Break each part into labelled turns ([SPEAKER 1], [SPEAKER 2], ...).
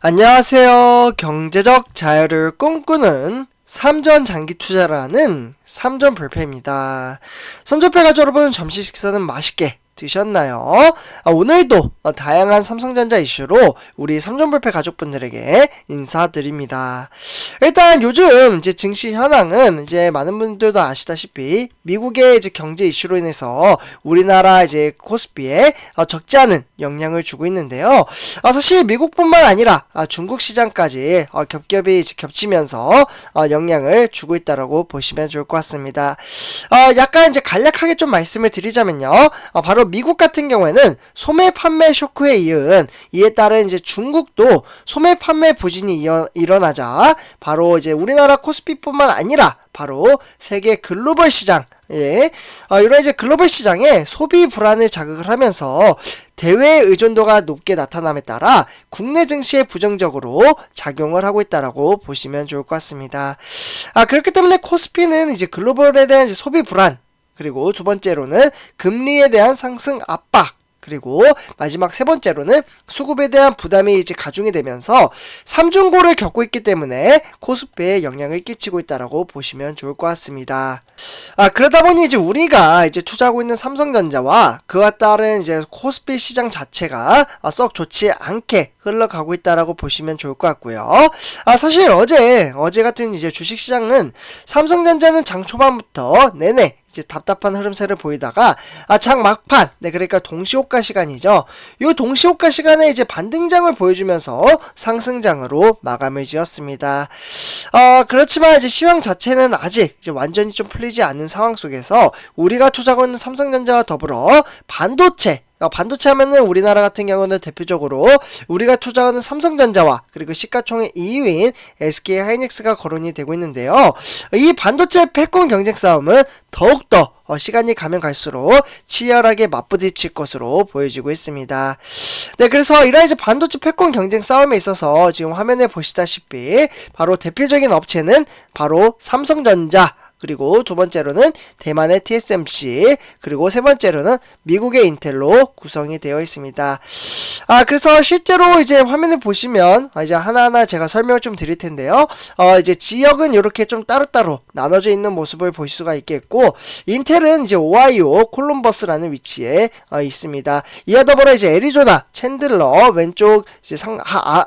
[SPEAKER 1] 안녕하세요. 경제적 자유를 꿈꾸는 삼전 장기 투자를 하는 삼전불패입니다. 삼전불패 가족 여러분, 점심 식사는 맛있게 드셨나요? 오늘도 다양한 삼성전자 이슈로 우리 삼전불패 가족분들에게 인사드립니다. 일단 요즘 이제 증시 현황은 이제 많은 분들도 아시다시피 미국의 이제 경제 이슈로 인해서 우리나라 이제 코스피에 적지 않은 영향을 주고 있는데요. 사실 미국뿐만 아니라 중국 시장까지 겹겹이 이제 겹치면서 영향을 주고 있다라고 보시면 좋을 것 같습니다. 약간 이제 간략하게 좀 말씀을 드리자면요. 바로 미국 같은 경우에는 소매 판매 쇼크에 이은 이에 따른 이제 중국도 소매 판매 부진이 일어나자 바로 이제 우리나라 코스피뿐만 아니라 바로 세계 글로벌 시장, 이런 이제 글로벌 시장에 소비 불안을 자극을 하면서 대외 의존도가 높게 나타남에 따라 국내 증시에 부정적으로 작용을 하고 있다라고 보시면 좋을 것 같습니다. 그렇기 때문에 코스피는 이제 글로벌에 대한 이제 소비 불안, 그리고 두 번째로는 금리에 대한 상승 압박, 그리고 마지막 세 번째로는 수급에 대한 부담이 이제 가중이 되면서 삼중고를 겪고 있기 때문에 코스피에 영향을 끼치고 있다라고 보시면 좋을 것 같습니다. 그러다 보니 이제 우리가 이제 투자하고 있는 삼성전자와 그와 따른 이제 코스피 시장 자체가 썩 좋지 않게 흘러가고 있다라고 보시면 좋을 것 같고요. 사실 어제 같은 이제 주식 시장은 삼성전자는 장 초반부터 내내 이제 답답한 흐름세를 보이다가 장 막판, 그러니까 동시호가 시간이죠. 이 동시호가 시간에 이제 반등장을 보여주면서 상승장으로 마감을 지었습니다. 그렇지만 이제 시황 자체는 아직 이제 완전히 좀 풀리지 않는 상황 속에서 우리가 투자하고 있는 삼성전자와 더불어 반도체 하면은 우리나라 같은 경우는 대표적으로 우리가 투자하는 삼성전자와 그리고 시가총액 2위인 SK하이닉스가 거론이 되고 있는데요. 이 반도체 패권 경쟁 싸움은 더욱더 시간이 가면 갈수록 치열하게 맞부딪힐 것으로 보여지고 있습니다. 그래서 이러한 이제 반도체 패권 경쟁 싸움에 있어서 지금 화면에 보시다시피 바로 대표적인 업체는 바로 삼성전자, 그리고 두 번째로는 대만의 TSMC, 그리고 세 번째로는 미국의 인텔로 구성이 되어 있습니다. 그래서 실제로 이제 화면을 보시면 이제 하나하나 제가 설명을 좀 드릴 텐데요. 이제 지역은 이렇게 좀 따로따로 나눠져 있는 모습을 볼 수가 있겠고, 인텔은 이제 오하이오 콜럼버스라는 위치에 있습니다. 이와 더불어 이제 애리조나 챈들러 왼쪽 이제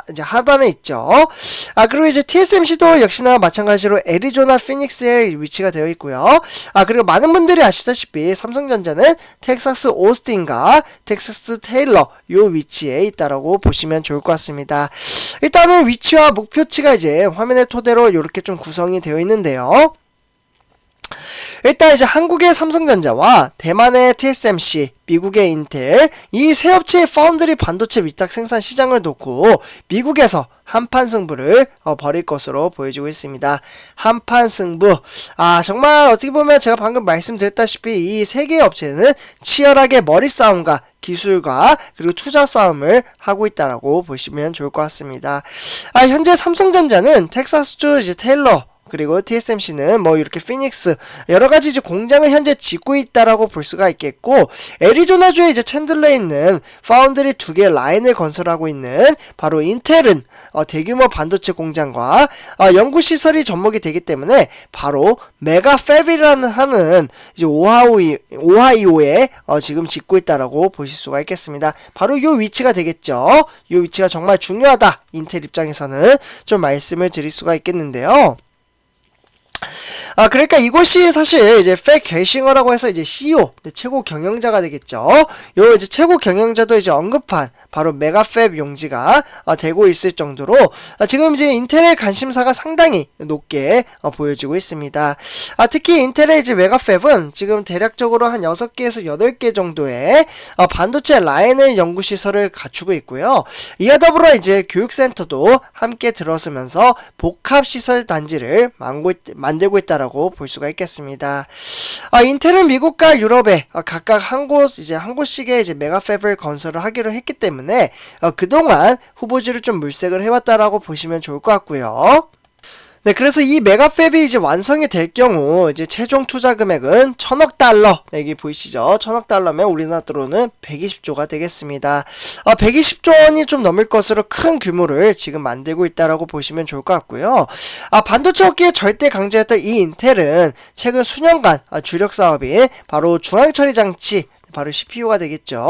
[SPEAKER 1] 이제 하단에 있죠. 그리고 이제 TSMC도 역시나 마찬가지로 애리조나 피닉스에 위치가 되어 있고요. 그리고 많은 분들이 아시다시피 삼성전자는 텍사스 오스틴과 텍사스 테일러 요 위치에 있다라고 보시면 좋을 것 같습니다. 일단은 위치와 목표치가 이제 화면의 토대로 이렇게 좀 구성이 되어 있는데요. 일단 이제 한국의 삼성전자와 대만의 TSMC, 미국의 인텔, 이 세 업체의 파운드리 반도체 위탁 생산 시장을 놓고 미국에서 한판 승부를 벌일 것으로 보여지고 있습니다. 한판 승부. 정말 어떻게 보면 제가 방금 말씀드렸다시피 이 세 개의 업체는 치열하게 머리 싸움과 기술과 그리고 투자 싸움을 하고 있다라고 보시면 좋을 것 같습니다. 현재 삼성전자는 텍사스주 이제 테일러, 그리고 TSMC는 뭐 이렇게 피닉스 여러가지 이제 공장을 현재 짓고 있다라고 볼 수가 있겠고, 애리조나주에 이제 챈들러에 있는 파운드리 두 개의 라인을 건설하고 있는 바로 인텔은 대규모 반도체 공장과 연구시설이 접목이 되기 때문에 바로 메가팹이라는 하는 이제 오하이오에 지금 짓고 있다라고 보실 수가 있겠습니다. 바로 요 위치가 되겠죠. 요 위치가 정말 중요하다, 인텔 입장에서는 좀 말씀을 드릴 수가 있겠는데요. 그러니까 이곳이 사실 이제 팩 게싱어라고 해서 이제 CEO, 최고 경영자가 되겠죠. 요 이제 최고 경영자도 이제 언급한 바로 메가팹 용지가 되고 있을 정도로 지금 이제 인텔의 관심사가 상당히 높게 보여지고 있습니다. 특히 인텔의 이제 메가팹은 지금 대략적으로 한 6개에서 8개 정도의 반도체 라인을 연구시설을 갖추고 있고요. 이와 더불어 이제 교육센터도 함께 들어서면서 복합시설 단지를 만들고 있다라고 볼 수가 있겠습니다. 인텔은 미국과 유럽에 각각 한 곳씩의 이제 메가팹을 건설을 하기로 했기 때문에 그동안 후보지를 좀 물색을 해왔다라고 보시면 좋을 것 같고요. 네, 그래서 이 메가팹이 이제 완성이 될 경우 이제 최종 투자 금액은 1000억 달러. 네, 여기 보이시죠? 1000억 달러면 우리나라 돈으로는 120조가 되겠습니다. 120조 원이 좀 넘을 것으로 큰 규모를 지금 만들고 있다라고 보시면 좋을 것 같고요. 반도체 업계의 절대 강자였던 이 인텔은 최근 수년간 주력 사업이 바로 중앙 처리 장치, 바로 CPU가 되겠죠.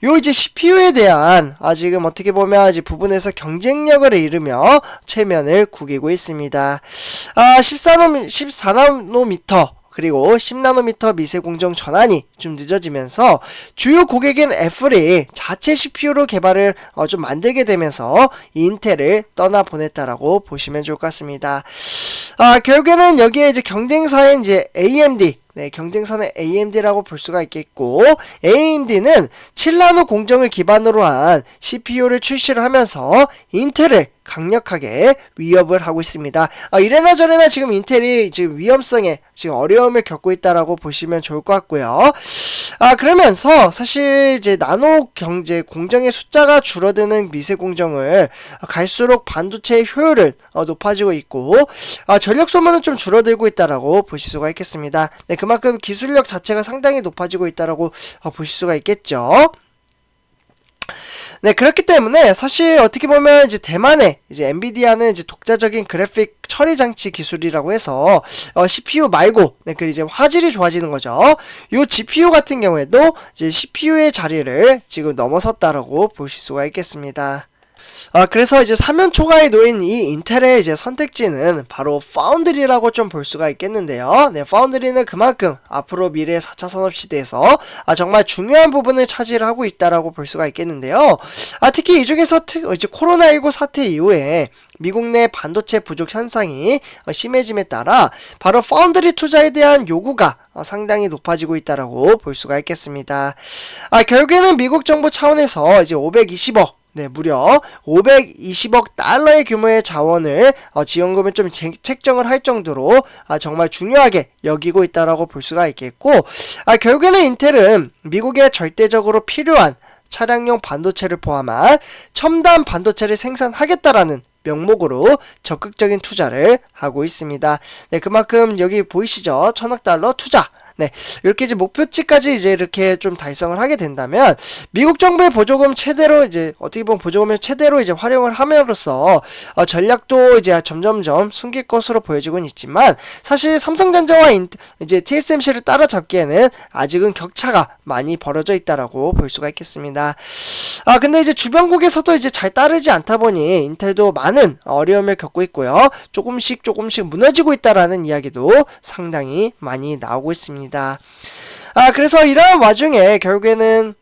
[SPEAKER 1] 요 이제 CPU에 대한 지금 어떻게 보면 이제 부분에서 경쟁력을 잃으며 체면을 구기고 있습니다. 14나노미터 그리고 10나노미터 미세 공정 전환이 좀 늦어지면서 주요 고객인 애플이 자체 CPU로 개발을 좀 만들게 되면서 인텔을 떠나보냈다라고 보시면 좋을 것 같습니다. 결국에는 여기에 이제 경쟁사인 이제 AMD, 네, 경쟁사는 AMD라고 볼 수가 있겠고, AMD는 7나노 공정을 기반으로 한 CPU를 출시를 하면서 인텔을 강력하게 위협을 하고 있습니다. 이래나 저래나 지금 인텔이 지금 위험성에 지금 어려움을 겪고 있다라고 보시면 좋을 것 같고요. 그러면서 사실 이제 나노 경제 공정의 숫자가 줄어드는 미세 공정을 갈수록 반도체의 효율은 높아지고 있고, 전력 소모는 좀 줄어들고 있다라고 보실 수가 있겠습니다. 네, 그만큼 기술력 자체가 상당히 높아지고 있다라고 보실 수가 있겠죠. 네, 그렇기 때문에 사실 어떻게 보면 이제 대만의 이제 엔비디아는 이제 독자적인 그래픽 처리 장치 기술이라고 해서 CPU 말고 그 이제 화질이 좋아지는 거죠. 요 GPU 같은 경우에도 이제 CPU의 자리를 지금 넘어섰다라고 보실 수가 있겠습니다. 그래서 이제 사면 초과에 놓인 이 인텔의 이제 선택지는 바로 파운드리라고 좀 볼 수가 있겠는데요. 네, 파운드리는 그만큼 앞으로 미래 4차 산업 시대에서 정말 중요한 부분을 차지를 하고 있다라고 볼 수가 있겠는데요. 특히 이 중에서 이제 코로나19 사태 이후에 미국 내 반도체 부족 현상이 심해짐에 따라 바로 파운드리 투자에 대한 요구가 상당히 높아지고 있다라고 볼 수가 있겠습니다. 결국에는 미국 정부 차원에서 이제 520억, 네, 무려 520억 달러의 규모의 자원을 지원금을 좀 책정을 할 정도로 정말 중요하게 여기고 있다라고 볼 수가 있겠고, 결국에는 인텔은 미국에 절대적으로 필요한 차량용 반도체를 포함한 첨단 반도체를 생산하겠다라는 명목으로 적극적인 투자를 하고 있습니다. 네, 그만큼 여기 보이시죠? 1000억 달러 투자. 네, 이렇게 이제 목표치까지 이제 이렇게 좀 달성을 하게 된다면 미국 정부의 보조금 최대로 이제 어떻게 보면 보조금을 최대로 이제 활용을 함으로써 전략도 이제 점점점 숨길 것으로 보여지고는 있지만 사실 삼성전자와 이제 TSMC를 따라잡기에는 아직은 격차가 많이 벌어져 있다라고 볼 수가 있겠습니다. 근데 이제 주변국에서도 이제 잘 따르지 않다 보니 인텔도 많은 어려움을 겪고 있고요. 조금씩 무너지고 있다라는 이야기도 상당히 많이 나오고 있습니다. 그래서 이러한 와중에 결국에는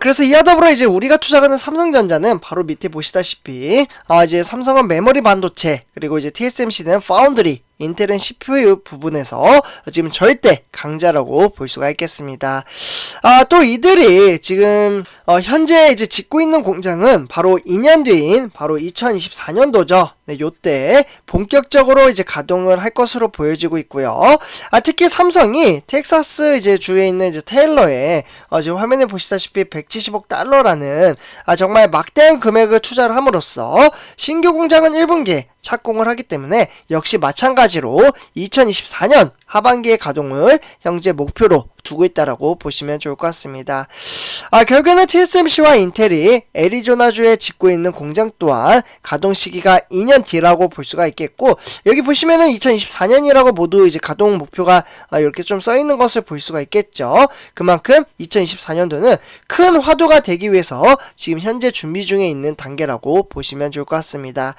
[SPEAKER 1] 그래서 이와 더불어 이제 우리가 투자하는 삼성전자는 바로 밑에 보시다시피 이제 삼성은 메모리 반도체, 그리고 이제 TSMC는 파운드리, 인텔은 CPU 부분에서 지금 절대 강자라고 볼 수가 있겠습니다. 또 이들이 지금 현재 이제 짓고 있는 공장은 바로 2년 뒤인 바로 2024년도죠. 네, 요때 본격적으로 이제 가동을 할 것으로 보여지고 있고요. 특히 삼성이 텍사스 이제 주에 있는 이제 테일러에 지금 화면에 보시다시피 170억 달러라는 정말 막대한 금액을 투자를 함으로써 신규 공장은 1분기에 착공을 하기 때문에 역시 마찬가지로 2024년 하반기의 가동을 현재 목표로 두고 있다라고 보시면 좋을 것 같습니다. 결국에는 TSMC와 인텔이 애리조나주에 짓고 있는 공장 또한 가동 시기가 2년 뒤라고 볼 수가 있겠고, 여기 보시면은 2024년이라고 모두 이제 가동 목표가 이렇게 좀 써 있는 것을 볼 수가 있겠죠. 그만큼 2024년도는 큰 화두가 되기 위해서 지금 현재 준비 중에 있는 단계라고 보시면 좋을 것 같습니다.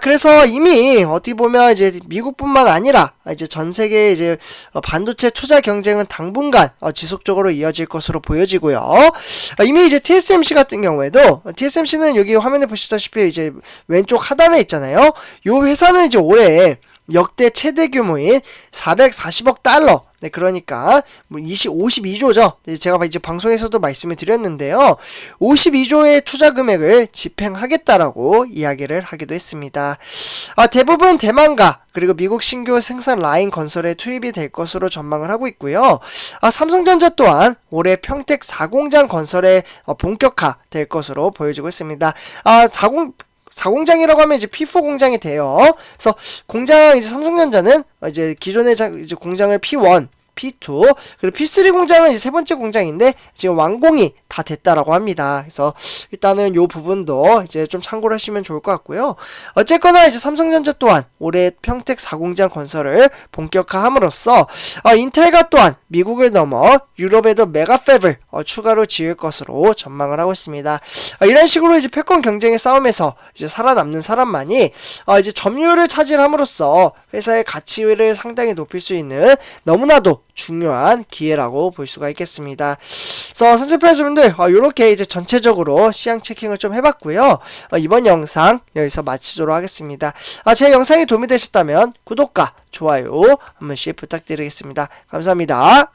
[SPEAKER 1] 그래서 이미 어떻게 보면 이제 미국뿐만 아니라 이제 전 세계 이제 반도체 투자 경쟁은 당분간 지속적으로 이어질 것으로 보여지고요. 이미 이제 TSMC 같은 경우에도 TSMC는 여기 화면에 보시다시피 이제 왼쪽 하단에 있잖아요. 요 회사는 이제 올해 역대 최대 규모인 440억 달러. 네, 그러니까 52조죠. 제가 이제 방송에서도 말씀을 드렸는데요. 52조의 투자 금액을 집행하겠다라고 이야기를 하기도 했습니다. 대부분 대만과 그리고 미국 신규 생산 라인 건설에 투입이 될 것으로 전망을 하고 있고요. 삼성전자 또한 올해 평택 4공장 건설에 본격화 될 것으로 보여지고 있습니다. 4공장이라고 하면 이제 P4 공장이 돼요. 그래서 공장 이제 삼성전자는 이제 기존의 이제 공장을 P1, P2 그리고 P3 공장은 이제 세 번째 공장인데 지금 완공이 다 됐다라고 합니다. 그래서 일단은 요 부분도 이제 좀 참고를 하시면 좋을 것 같고요. 어쨌거나 이제 삼성전자 또한 올해 평택 4공장 건설을 본격화함으로써 인텔과 또한 미국을 넘어 유럽에도 메가팹을 추가로 지을 것으로 전망을 하고 있습니다. 이런 식으로 이제 패권 경쟁의 싸움에서 이제 살아남는 사람만이 이제 점유율을 차지함으로써 회사의 가치를 상당히 높일 수 있는 너무나도 중요한 기회라고 볼 수가 있겠습니다. 그래서 선전패자분들 이렇게 이제 전체적으로 시향 체킹을 좀 해봤고요. 이번 영상 여기서 마치도록 하겠습니다. 제 영상이 도움이 되셨다면 구독과 좋아요 한 번씩 부탁드리겠습니다. 감사합니다.